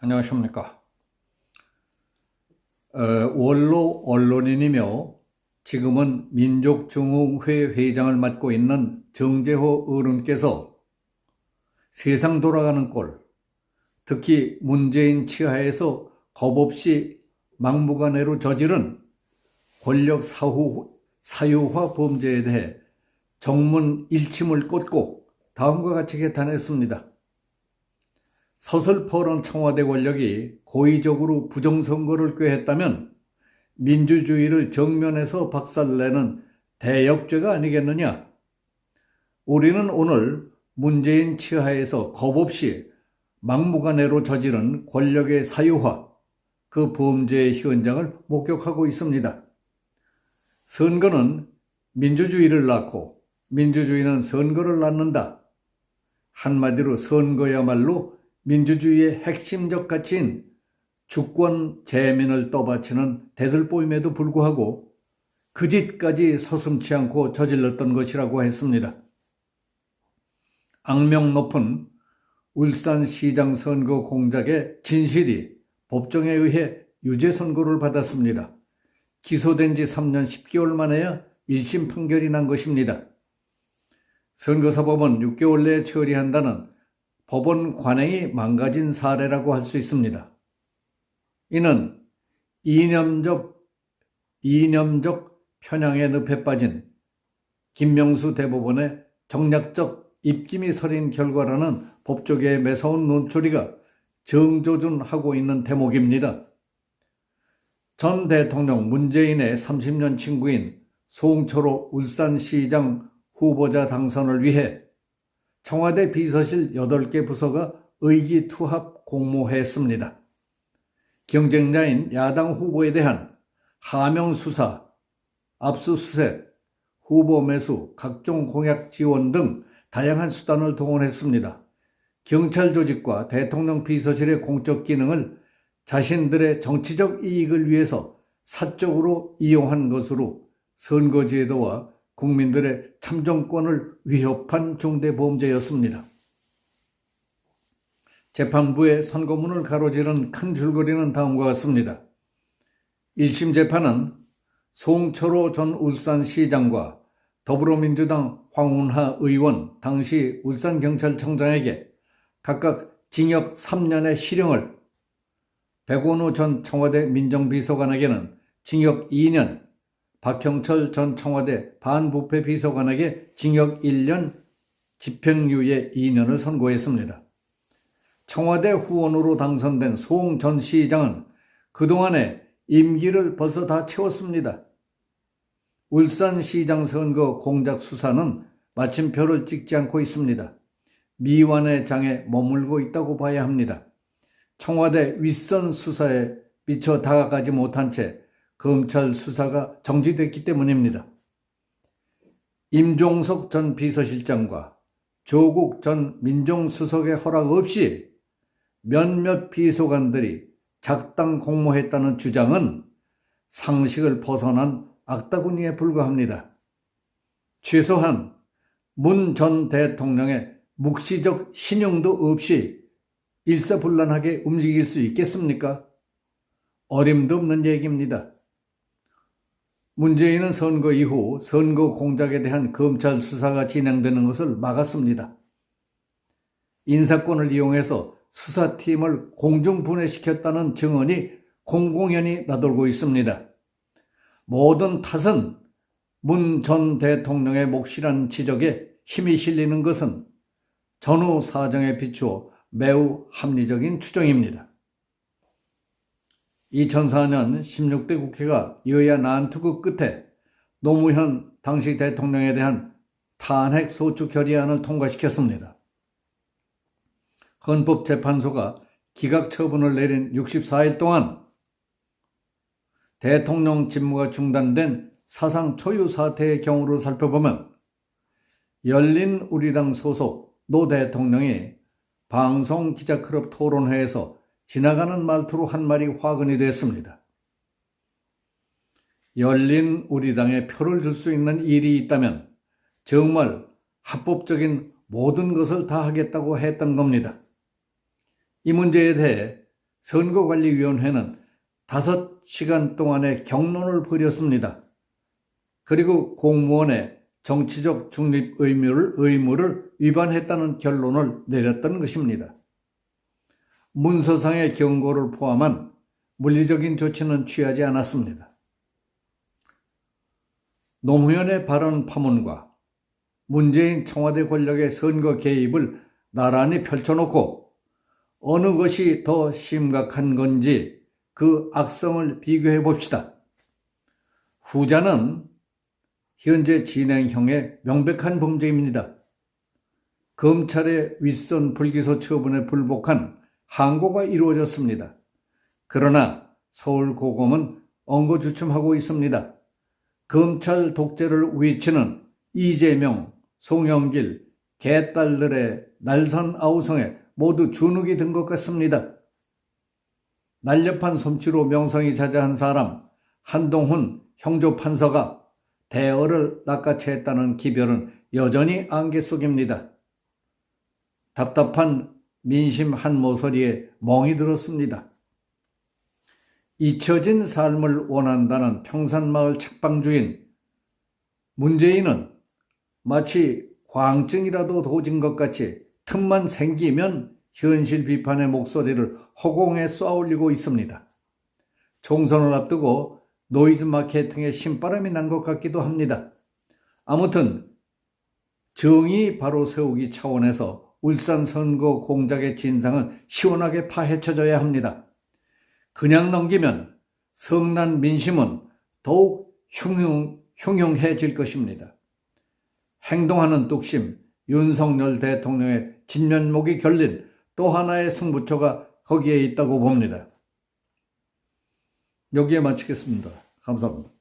안녕하십니까. 원로 언론인이며 지금은 민족중흥회 회장을 맡고 있는 정재호 어른께서 세상 돌아가는 꼴, 특히 문재인 치하에서 겁없이 막무가내로 저지른 권력 사유화 범죄에 대해 정문 일침을 꽂고 다음과 같이 개탄했습니다. 서슬퍼런 청와대 권력이 고의적으로 부정선거를 꾀했다면 민주주의를 정면에서 박살내는 대역죄가 아니겠느냐. 우리는 오늘 문재인 치하에서 겁없이 막무가내로 저지른 권력의 사유화, 그 범죄의 현장을 목격하고 있습니다. 선거는 민주주의를 낳고 민주주의는 선거를 낳는다. 한마디로 선거야말로 민주주의의 핵심적 가치인 주권 재민을 떠받치는 대들보임에도 불구하고 그 짓까지 서슴지 않고 저질렀던 것이라고 했습니다. 악명 높은 울산시장 선거 공작의 진실이 법정에 의해 유죄 선고를 받았습니다. 기소된 지 3년 10개월 만에야 1심 판결이 난 것입니다. 선거사법은 6개월 내에 처리한다는 법원 관행이 망가진 사례라고 할 수 있습니다. 이는 이념적 편향의 늪에 빠진 김명수 대법원의 정략적 입김이 서린 결과라는 법조계의 매서운 논조리가 정조준하고 있는 대목입니다. 전 대통령 문재인의 30년 친구인 송철호 울산시장 후보자 당선을 위해 청와대 비서실 8개 부서가 의기투합 공모했습니다. 경쟁자인 야당 후보에 대한 하명 수사, 압수수색, 후보 매수, 각종 공약 지원 등 다양한 수단을 동원했습니다. 경찰 조직과 대통령 비서실의 공적 기능을 자신들의 정치적 이익을 위해서 사적으로 이용한 것으로 선거제도와 국민들의 참정권을 위협한 중대범죄였습니다. 재판부의 선고문을 가로지른 큰 줄거리는 다음과 같습니다. 1심 재판은 송철호 전 울산시장과 더불어민주당 황운하 의원, 당시 울산경찰청장에게 각각 징역 3년의 실형을, 백원우 전 청와대 민정비서관에게는 징역 2년, 박형철 전 청와대 반부패 비서관에게 징역 1년, 집행유예 2년을 선고했습니다. 청와대 후원으로 당선된 송 전 시장은 그동안의 임기를 벌써 다 채웠습니다. 울산시장 선거 공작 수사는 마침표를 찍지 않고 있습니다. 미완의 장에 머물고 있다고 봐야 합니다. 청와대 윗선 수사에 미처 다가가지 못한 채 검찰 수사가 정지됐기 때문입니다. 임종석 전 비서실장과 조국 전 민정수석의 허락 없이 몇몇 비서관들이 작당 공모했다는 주장은 상식을 벗어난 악다구니에 불과합니다. 최소한 문 전 대통령의 묵시적 신용도 없이 일사불란하게 움직일 수 있겠습니까? 어림도 없는 얘기입니다. 문재인은 선거 이후 선거 공작에 대한 검찰 수사가 진행되는 것을 막았습니다. 인사권을 이용해서 수사팀을 공중분해시켰다는 증언이 공공연히 나돌고 있습니다. 모든 탓은 문 전 대통령의 몫이라는 지적에 힘이 실리는 것은 전후 사정에 비추어 매우 합리적인 추정입니다. 2004년 16대 국회가 여야 난투극 끝에 노무현 당시 대통령에 대한 탄핵 소추 결의안을 통과시켰습니다. 헌법재판소가 기각 처분을 내린 64일 동안 대통령 직무가 중단된 사상 초유 사태의 경우를 살펴보면 열린우리당 소속 노 대통령이 방송기자클럽 토론회에서 지나가는 말투로 한 말이 화근이 됐습니다. 열린우리당에 표를 줄 수 있는 일이 있다면 정말 합법적인 모든 것을 다 하겠다고 했던 겁니다. 이 문제에 대해 선거관리위원회는 5시간 동안의 격론을 벌였습니다. 그리고 공무원의 정치적 중립 의무를 위반했다는 결론을 내렸던 것입니다. 문서상의 경고를 포함한 물리적인 조치는 취하지 않았습니다. 노무현의 발언 파문과 문재인 청와대 권력의 선거 개입을 나란히 펼쳐놓고 어느 것이 더 심각한 건지 그 악성을 비교해 봅시다. 후자는 현재 진행형의 명백한 범죄입니다. 검찰의 윗선 불기소 처분에 불복한 항고가 이루어졌습니다. 그러나 서울고검은 엉거주춤하고 있습니다. 검찰 독재를 외치는 이재명, 송영길, 개딸들의 날선 아우성에 모두 주눅이 든 것 같습니다. 날렵한 솜씨로 명성이 자자한 사람 한동훈 형조판서가 대어를 낚아채했다는 기별은 여전히 안개 속입니다. 답답한 민심 한 모서리에 멍이 들었습니다. 잊혀진 삶을 원한다는 평산마을 책방 주인 문재인은 마치 광증이라도 도진 것 같이 틈만 생기면 현실 비판의 목소리를 허공에 쏘아올리고 있습니다. 총선을 앞두고 노이즈 마케팅에 신바람이 난 것 같기도 합니다. 아무튼 정의 바로 세우기 차원에서 울산 선거 공작의 진상은 시원하게 파헤쳐져야 합니다. 그냥 넘기면 성난 민심은 더욱 흉흉해질 것입니다. 행동하는 뚝심, 윤석열 대통령의 진면목이 결린 또 하나의 승부처가 거기에 있다고 봅니다. 여기에 마치겠습니다. 감사합니다.